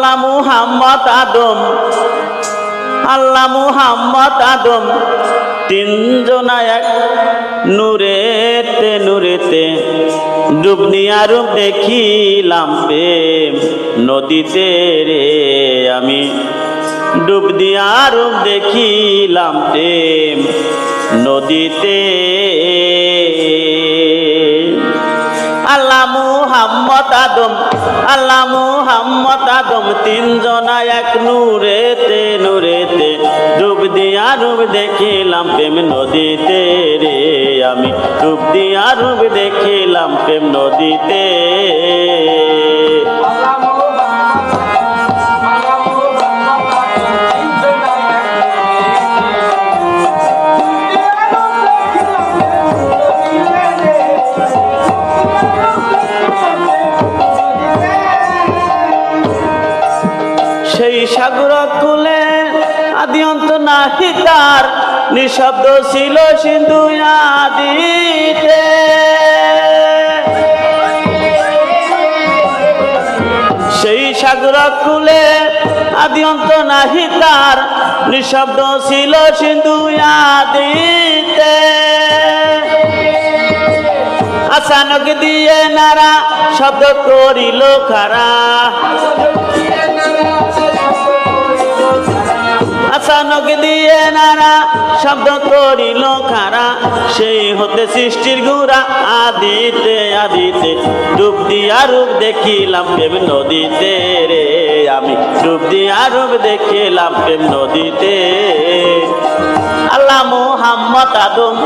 আল্লাহ মুহাম্মদ আদম, আল্লাহ মুহাম্মদ আদম, তিনজনা এক নূরেতে নূরেতে ডুবনিয়া রূপ দেখিলাম প্রেম নদীতে রে আমি ডুব দিয়া রূপ দেখিলাম প্রেম নদীতে। আল্লাহ মুহাম্মদ আদম, আল্লাহ মুহাম্মদ আদম, তিনজনা এক নূরেতে নূরেতে ডুব দিয়া রূপ দেখিলাম প্রেম নদীতে রে আমি ডুব দিয়া রূপ দেখিলাম প্রেম নদীতে। সেই সাগর কুলে আদি অন্ত নাহি তার, নিঃশব্দ ছিল সিন্ধু আদিতে। সেই সাগর কুলে আদি অন্ত নাহি তার, নিঃশব্দ ছিল সিন্ধু আদিতে। আচানক দিয়ে নারা শব্দ করিল খারা, আচানক দিয়ে নারা শব্দ করিল খারা, সেই হতে সৃষ্টির গুড়া আদিতে আদিতে ডুব দিয়া রূপ দেখিলাম প্রেম নদীতে রে আমি ডুব দিয়া রূপ দেখিলাম প্রেম নদীতে। আল্লাহ মুহাম্মদ আদম,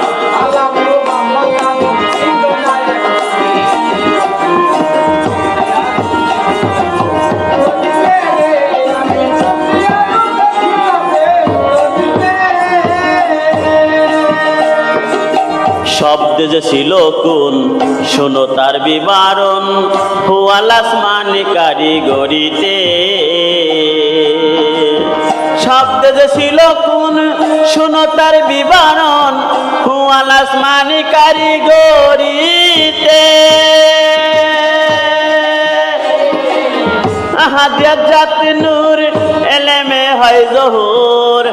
শব্দ যে ছিল কোন শোনো তার বিবরণ, হুয়াল আসমানি কারিগরিতে। শব্দ যে ছিল কোন শোনো তার বিবরণ, হুয়াল আসমানি কারিগরিতে। আহাদিয়াত জাত নূর এলেমে হয় জহুর,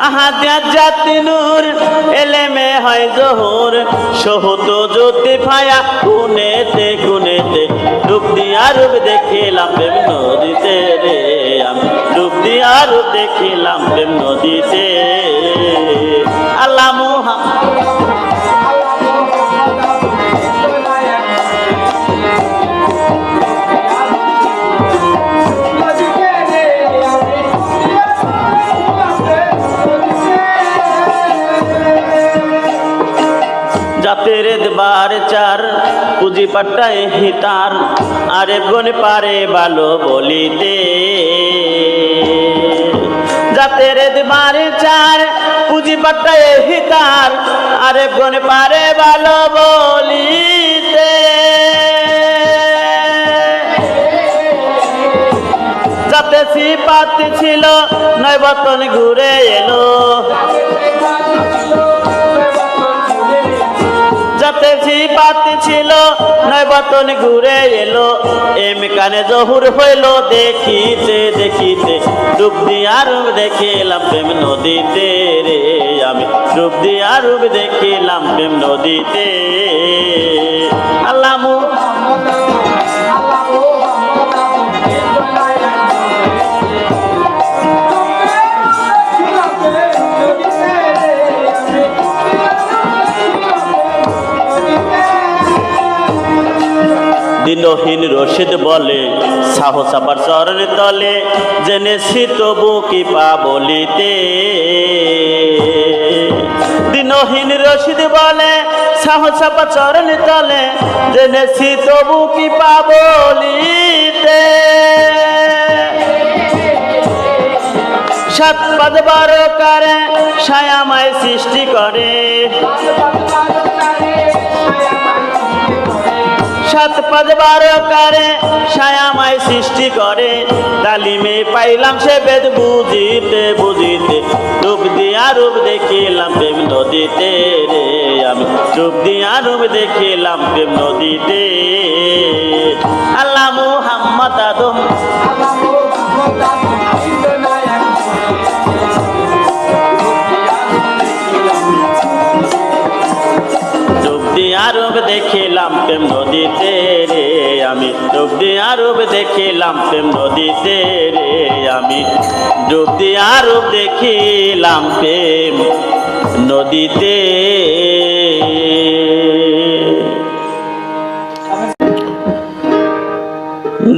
আহাদিয়াত জাতি নূর এলেমে হয় জহুর, সহত জ্যোতি ফায়া কুনেতে কুনেতে ডুব দিয়া রূপ দেখিলাম প্রেম নদীতে রে আমি ডুব দিয়া রূপ দেখিলাম প্রেম নদীতে। আল্লাহ মুহাম্মদ, জাতের বার চার পুঁজি পাট্টায় হিতার, আরে গুণ পারে ভালো বলিতে। জাতের বার চার পুঁজি পাট্টায় হিতার, আরে গুণ পারে ভালো বলিতে। যাতে সিপাত ছিল নয় বতন ঘুরে এলো, যাতে সিপাত ছিল নয় বতন ঘুরে এলো, এম কানে জহুর হইল দেখিতে দেখিতে ডুব দিয়া রূপ দেখিলাম প্রেম নদীতে রে আমি ডুব দিয়া রূপ দেখিলাম প্রেম নদীতে। আল্লাহ দিনহীন রশিদ বলে সাহস আবার চরণ তলে, জেনেছি তবু কি পা বলিতে। দিনহীন রশিদ বলে সাহস আবার চরণ তলে, জেনেছি তবু কি পা বলিতে। সাত পাদ বারো কারে ছায়াময় সৃষ্টি করে, সাত পাদ বারো কারে ছায়াময় সৃষ্টি করে, তালিমে পাইলাম সে বেদ বুঝিতে বুঝিতে ডুব দিয়া রূপ দেখিলাম প্রেম নদীতে রে আমি ডুব দিয়া রূপ দেখিলাম প্রেম নদীতে। আল্লাহ মুহাম্মদ আদম ডুব দিয়া রূপ দেখিলাম প্রেম নদীতে রে আমি ডুব দিয়া রূপ দেখিলাম প্রেম নদীতে রে আমি ডুব দিয়া রূপ দেখিলাম প্রেম নদীতে।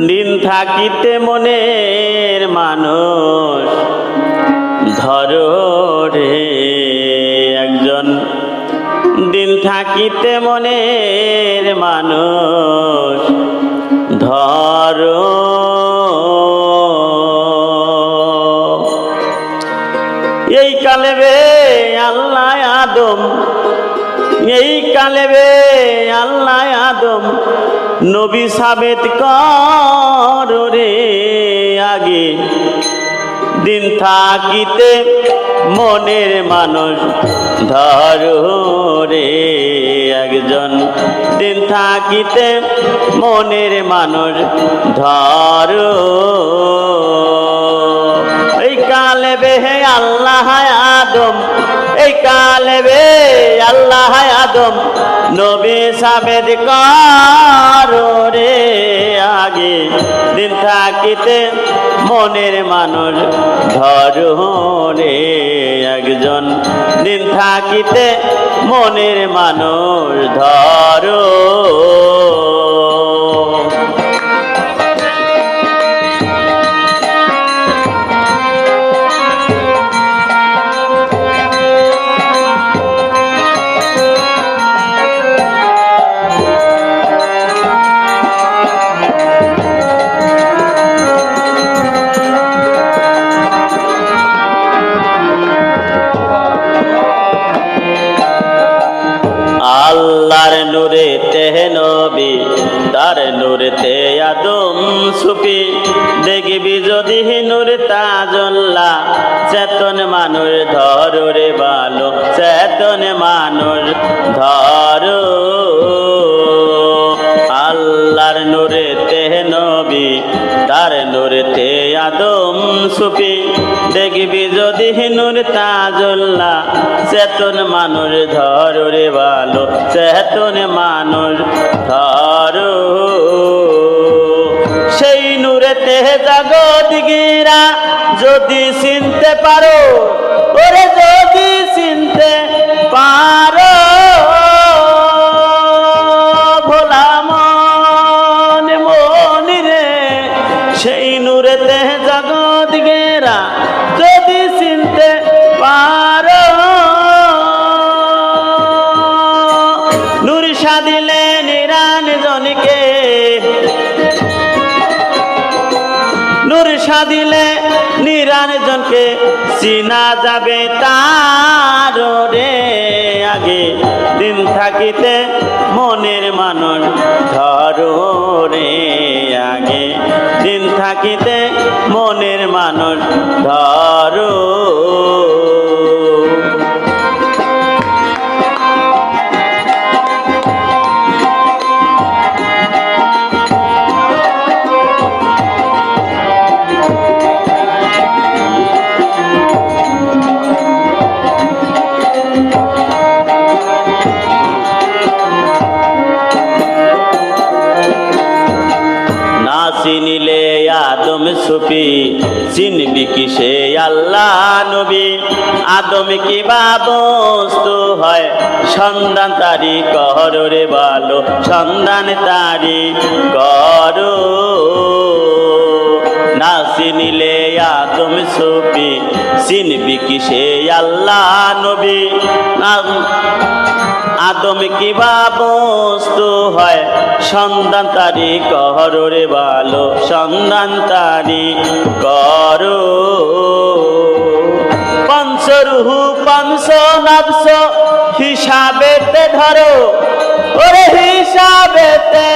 দিন থাকিতে মনের মানুষ ধরো রে একজন, দিন থাকিতে মনের মানুষ ধরো। এই কালে বে আল্লাহ আদম, এই কালে বে আল্লাহ আদম নবী সাবেত করো রে আগে। দিন থাকিতে মনের মানুষ ধরো রে একজন, দিন থাকিতে মনের মানুষ ধরো। এই কালে বে আল্লাহ আদম, এই কালে বে আল্লাহ আদম নবী সাবেত করো রে আগে। দিন থাকিতে মনের মানুষ ধরো রে একজন, দিন থাকিতে মনের মানুষ ধরো। আল্লাহর নূরে তে নবী, তার নূরে তে আদম সুফি, দেখবি যদি নূর তাজল্লা চেতন মানুষ ধরো রে ভালো, চেতন মানুষ ধরো। আল্লাহর নূরে তে নবী, তার নূরে তে আদম সুফি, দেখবি যদি নূর তাজল্লা চেতন মানুষ ধরো রে ভালো, চেতন মানুষ ধরো। সেই নূরেতে জগৎ গিরা যদি চিনতে পারো, ওরে যদি চিনতে পারো, ভোলা মন মনি রে সেই নূরেতে জগৎ গেরা যদি চিনতে পারো। নূর সাদিলে নিরঞ্জনকে, নূর সাদিলে নিরঞ্জনকে চিনা যাবে তার রে আগে। দিন থাকিতে মনের মানুষ ধরো রে আগে, দিন থাকিতে মনের মানুষ ধরো। চিনিলে আদম সুফি, চিনবি কি সে আল্লাহ নবী। আদম কি বা বস্তু হয় সন্ধান তারি করো রে ভালো, সন্ধান তারি করো। না চিনিলে আদম সুফি, চিনবি কি সে আল্লাহ নবী। আদম কি বা বস্তু হয় সন্ধান তারি করো রে ভালো, সন্ধান তারি করো। পঞ্চরুহু পঞ্চ নবস হিসাবেতে ধরো, ওরে হিসাবেতে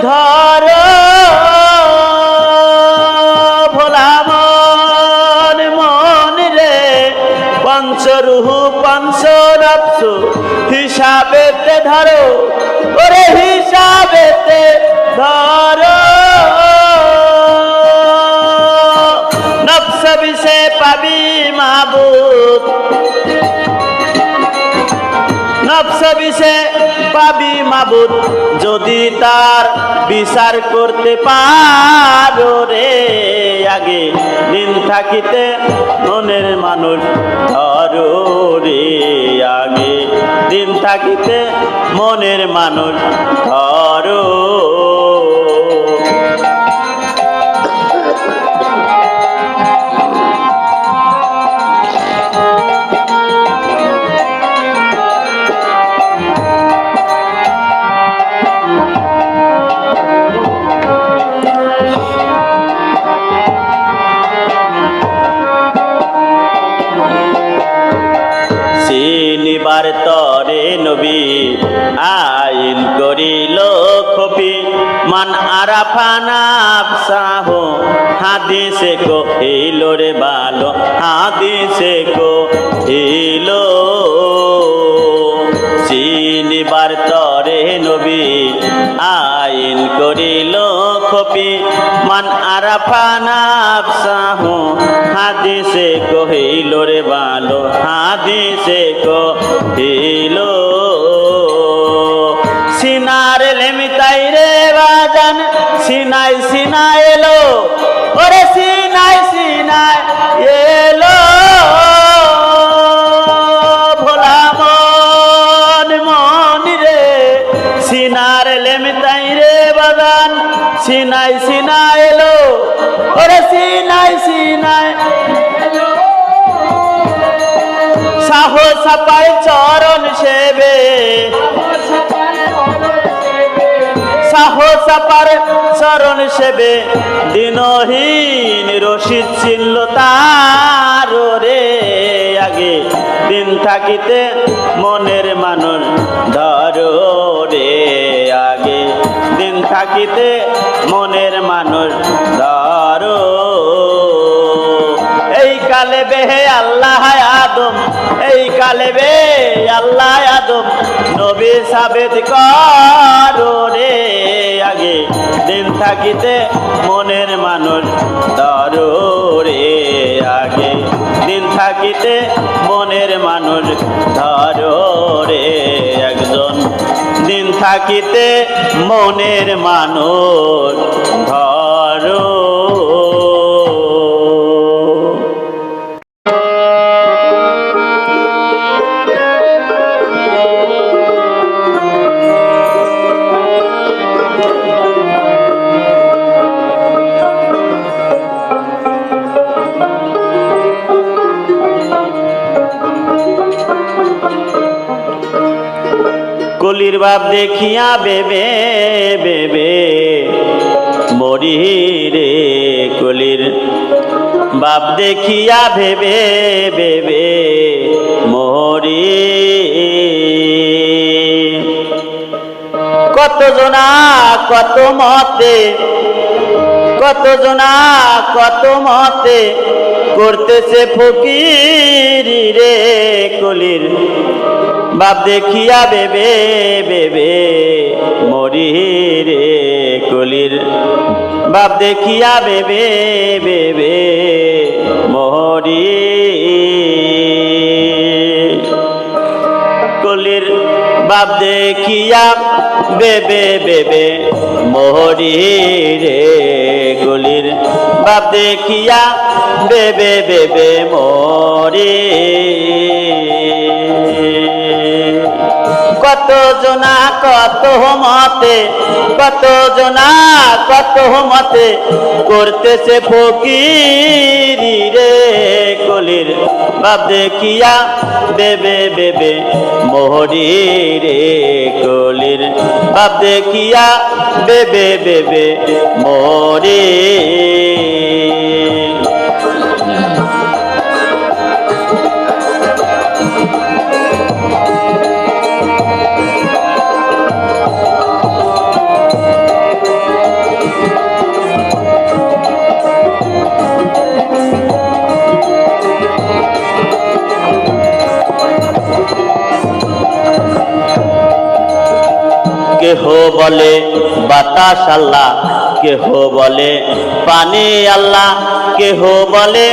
ধরো। ভোলা মন মন রে পঞ্চরুহু পঞ্চ ভাবছো হিসাবেতে ধরো, ওরে হিসাবেতে ধরো। নফস বিষে পাবি মাবুদ, নফস বিষে পাবি মাবুদ, যদি তার বিচার করতে পারো রে। আগে দিন থাকিতে মনের মানুষ ধরো রে, আগে দিন থাকিতে মনের মানুষ ধরো। চিনিবার তরে নবী আইন করিল খপি, মান আরাফা নাফসাহ হাদিসে কহিল রে ভালো, হাদিসে কহিল। চিনিবার তরে নবী আইন করিল খপি, মান আরাফা নাফসাহ হাদিসে কহিল রে ভালো, হাদিসে কহিল। সিনার লেমিতাই রে বাজান, সিনাই সিনাই এলো, ওরে সিনাই সিনাই এলো। ভোলা মন মন রে, সিনার লেমিতাই রে বাজান, সিনাই সিনাই এলো, ওরে সিনাই সিনাই। সাহস পায় চরণ সেবে, সাহস পার চরণ সেবে, দিনহীন রশিদ ছিল তার রে। আগে দিন থাকিতে মনের মানুষ ধরো রে, আগে দিন থাকিতে মনের মানুষ ধরো। এই কালে বেহে আল্লাহ আদম, এই কালে বে আল্লাহ আদম নবী সাবেত করো রে। আগে দিন থাকিতে মনের মানুষ ধরো রে, আগে দিন থাকিতে মনের মানুষ ধরো রে। একজন দিন থাকিতে মনের মানুষ ধরো। কলির বাপ দেখিয়া বেবে বেবে মরি রে, কলির বাপ দেখিয়া ভেবে বেবে মরি। কত জনা কত মতে, কত জনা কত মতে করতেছে ফকিরি রে। কলির বাপ দেখিয়া বেবে বেবে মরি রে, কলির বাপ দেখিয়া বেবে বেবে মরি। কলির বাপ দেখিয়া বেবে বেবে মরি রে, কলির বাপ দেখিয়া বেবে বেবে মরি। কত জনা কত মতে, কত জনা কত মতে করতেছে ফকিরি রে। কলির বাপ দেখিয়া বেবে বেবে মরি রে, কলির বাপ দেখিয়া বেবে বেবে মরি। কেহ বলে বাতাস আল্লাহ, কেহ বলে পানি আল্লাহ, কেহ বলে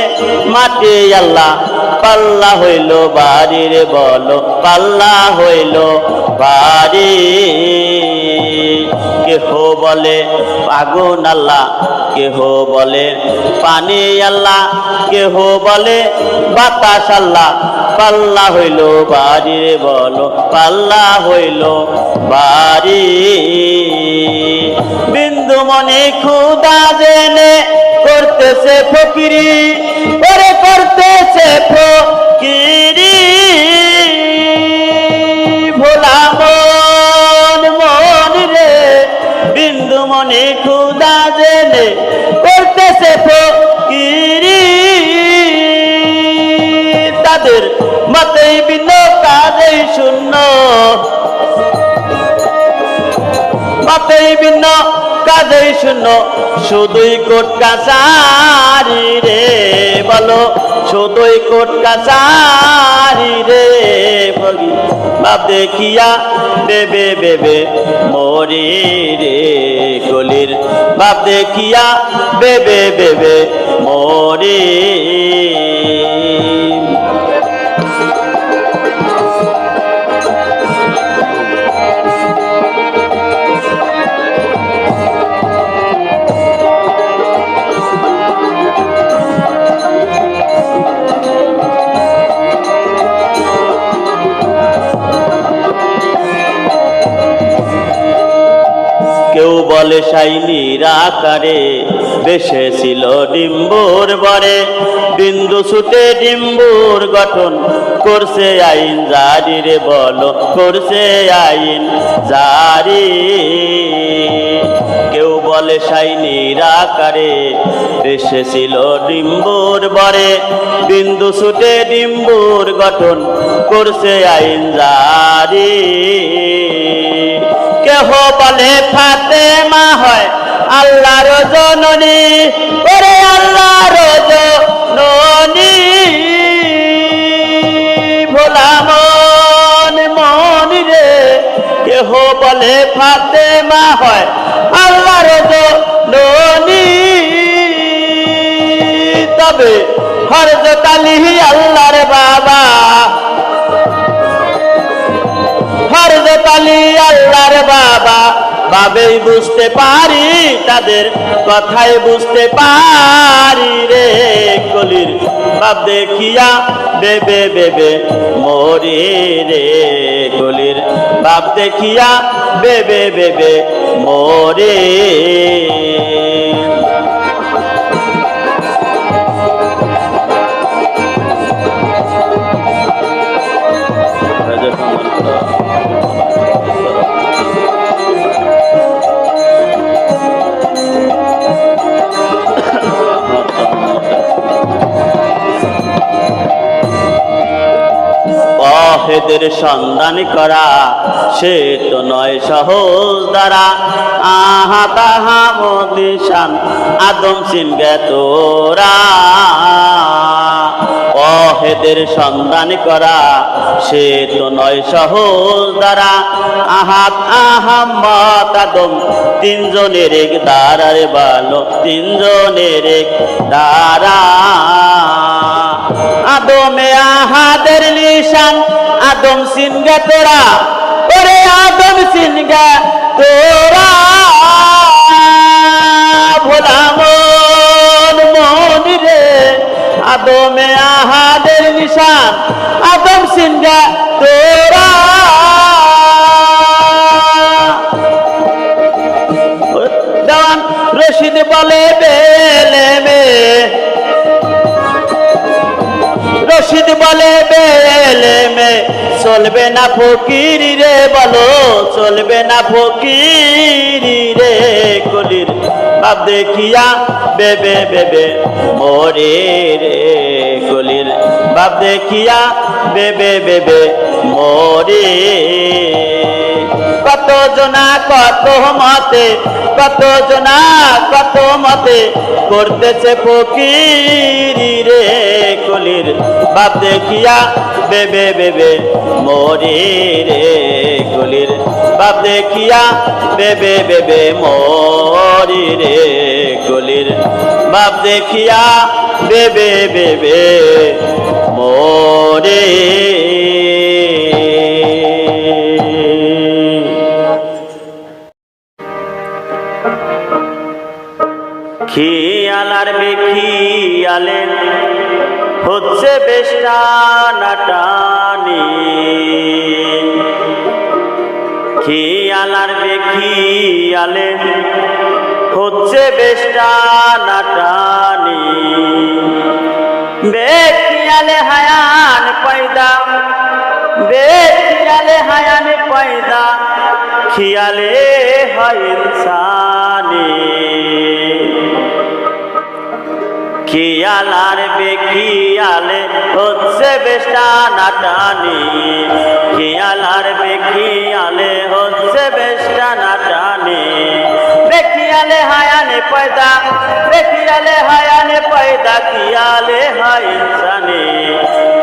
মাটি আল্লাহ। পাল্লা হইল বাড়ি রে বলো, পাল্লা হইল বাড়ি। কেহ বলে আগুন আল্লাহ, কেহ বলে পানি আল্লাহ, কেহ বলে বাতাস আল্লাহ। পাল্লা হইল বাড়ি রে বলো, পাল্লা হইল বাড়ি। বিন্দু মনে খুদা জেনে করতেছে ফকিরি, ওরে করতেছে ফকিরি। ভোলা মন রে, বিন্দু মনে খুদা জেনে করতেছে ফকিরি। তাদের মতেই ভিন্ন, কাজেই শূন্য, মতেই ভিন্ন, কাজেই শূন্য। শুধুই কোট কাছারি রে বলো, শুধুই কোট কাছারি রে। ভগি বাপ দেখিয়া বেবে বেবে মরি রে, কলির বাপ দেখিয়া বেবে বেবে মরি। কেউ বলে শাইনির আকারে বেসেছিল ডিম্বুর বরে, বিন্দু ছুটে ডিম্বুর গঠন করছে আইন জারি রে বলো, করছে আইন জারি। কেউ বলে শাইনির আকারে বেসেছিল ডিম্বুর বরে, বিন্দু ছুটে ডিম্বুর গঠন করছে আইন জারি। কেহ বলে ফাতেমা হয় আল্লাহর জননী, ওরে আল্লাহর জননী। ভোলা মন রে, কেহ বলে ফাতেমা হয় আল্লাহর জননী। তবে হযরত আলী আল্লাহর বাবা, হযরত আলী আল্লাহর বাবা। ভাবেই বুঝতে পারি, তাদের কথাই বুঝতে পারি রে, কলির বাপ দেখিয়া বেবে বেবে মরি রে, কলির বাপ দেখিয়া বেবে বেবে মরি। ওয়াহেদের সন্ধান করা সে তো নয় সহজ দ্বারা, আহা তাহা মদিশান আদম সিন তোরা। ওয়াহেদের সন্ধান করা সে তো নয় সহজ দ্বারা, আহাত আহাম্মদ আদম তিনজনের এক দ্বারা রে বলো, তিনজনের এক দ্বারা। আদমে আহাদের নিশান আদম সিনগা তোরা, ওরে আদম সিনগা তোরা। ভোলা মন রে, আদমে আহাদের নিশান আদম সিনগা তোরা। দেওয়ান রশিদ বলে বেলেমে, রশিদ বলে বেলেমে চলবে না ফকিরি রে বলো, চলবে না ফকিরি রে, কলির বাপ দেখিয়া বেবে বেবে মরে রে, কলির বাপ দেখিয়া বেবে বেবে মরে। কত জনা কত মতে, কত জনা কত মতে করতেছে ফকিরি রে, কলির বাপ দেখিয়া বেবে বেবে মরে রে। কলির বাপ দেখিয়া বেবে বেবে মরি রে, কলির বাপ দেখিয়া বেবে বেবে মরে। খিয়াল আর বেখিয়ালে হচ্ছে বেশ টানাটানি, খিয়াল আর বেখিয়ালে হচ্ছে বেশ টানাটানি। বেখিয়ালে হায়ান পয়দা, বেখিয়ালে হায়ান পয়দা, খিয়ালে হয় ইনসানি। খিয়াল আর বেখিয়ালে হচ্ছে বেশ টানাটানি, খিয়াল আর বেখিয়ালে হচ্ছে বেশ টানাটানি। বেখিয়ালে হায়ানে পয়দা, বেখিয়ালে হায়ানে পয়দা, খিয়ালে হয় ইনসানি।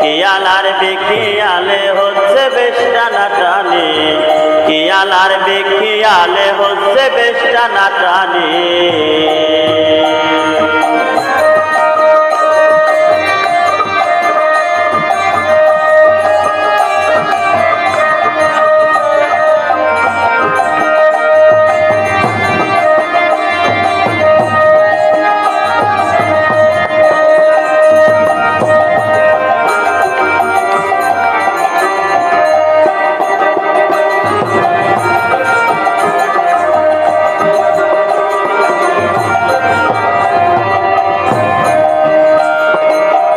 খিয়াল আর বেখিয়ালে হচ্ছে বেশ টানাটানি, খিয়াল আর বেখিয়ালে হচ্ছে বেশ টানাটানি।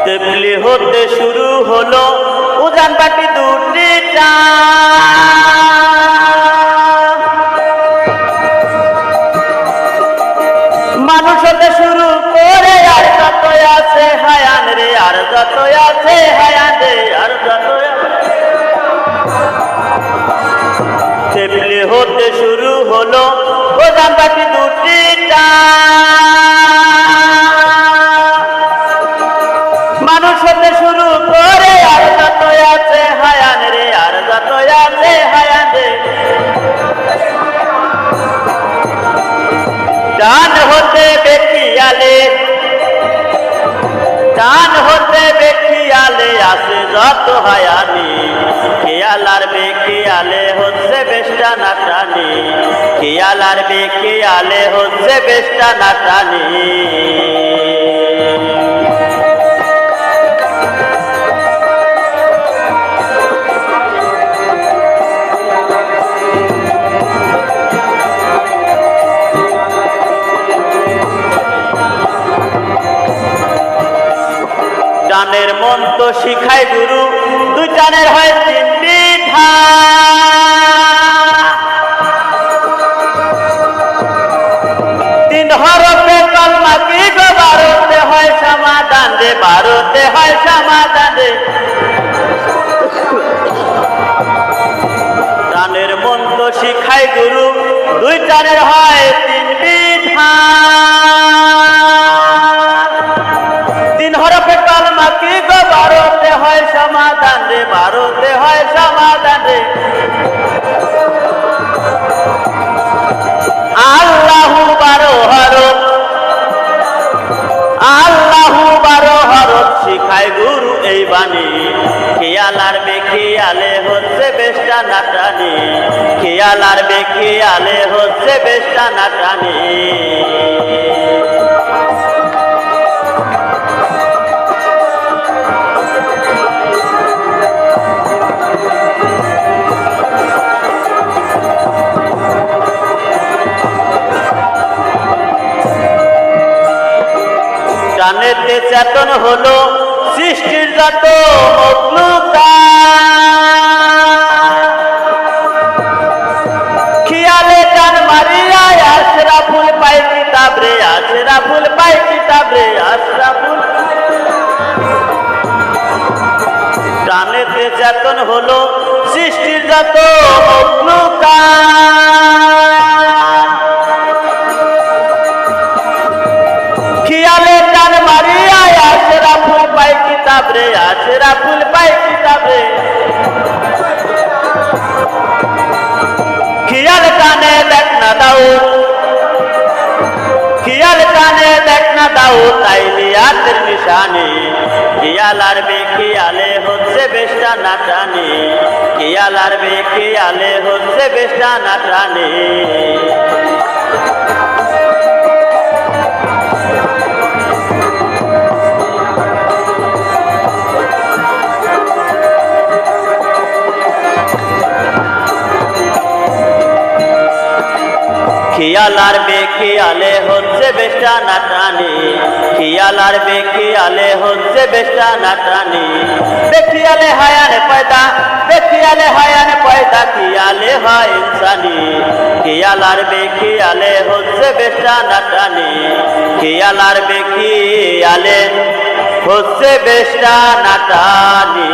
তেবলি হতে শুরু হলো উজান বাটি দুটিটা, মানুষ হতে শুরু করে আর যত আছে হায়ান রে, আর যত আছে হায়ান রে, আর যত। তেবলি হতে শুরু হলো উজান বাটি দুটিটা, মানুষ হতে শুরু করে আর যত আছে হায়ান রে, আর যত আছে হায়ান রে। ডান হতে বেখিয়ালে, ডান হতে বেখিয়ালে আছে যত হায়ানি, খিয়াল আর বেখিয়ালে হচ্ছে বেশ টানাটানি, খিয়াল আর বেখিয়ালে হচ্ছে বেশ টানাটানি। টানের মন্ত্র শিখায় গুরু, দুই টানের হয় তিন বিধা। তিন হরফে কলমা কি গো বারোতে হয় সমাধান রে, বারোতে হয় সমাধান রে। টানের মন্ত্র শিখায় গুরু, দুই টানের হয় তিন বিধা। তিন হরফে কলমা কি গো বারোতে হয় সমাধান রে, বারোতে হয় সমাধান রে। আল্লাহু 12 হরফ, আল্লাহু 12 হরফ শিখায় গুরু এই বাণী। খিয়াল আর বেখিয়ালে হচ্ছে বেশ টানাটানি, খিয়াল আর বেখিয়ালে হচ্ছে বেশ টানাটানি। টানেতে চেতন হলো সৃষ্টির যত মখলুকা, খিয়ালে টান মারিয়া আশরাফুল পাই কিতাব রে, আশরাফুল পাই কিতাব রে, আশরাফুল। টানেতে চেতন হলো সৃষ্টির যত মখলুকা, খিয়ালে টান মারিয়া আশরাফুল পাই কিতাব রে, আশরাফুল পাই কিতাব রে। তাইলিয়াতের নিশানি খেয়াল আর বেখেয়ালে হচ্ছে বেশটা নাটানি খেয়াল আর বেখেয়ালে হচ্ছে বেশটা নাটানি খেয়াল আর বেখেয়ালে হচ্ছে বেশটা নাটানি খেয়াল আর বেখেয়ালে হচ্ছে বেশটা নাটানি বেখেয়ালে হায়ানে পয়দা বেখেয়ালে হায়ানে পয়দা খেয়ালে হয় ইনসানি খেয়াল আর বেখেয়ালে হচ্ছে বেশটা নাটানি খেয়াল আর বেখেয়ালে হচ্ছে বেশটা নাটানি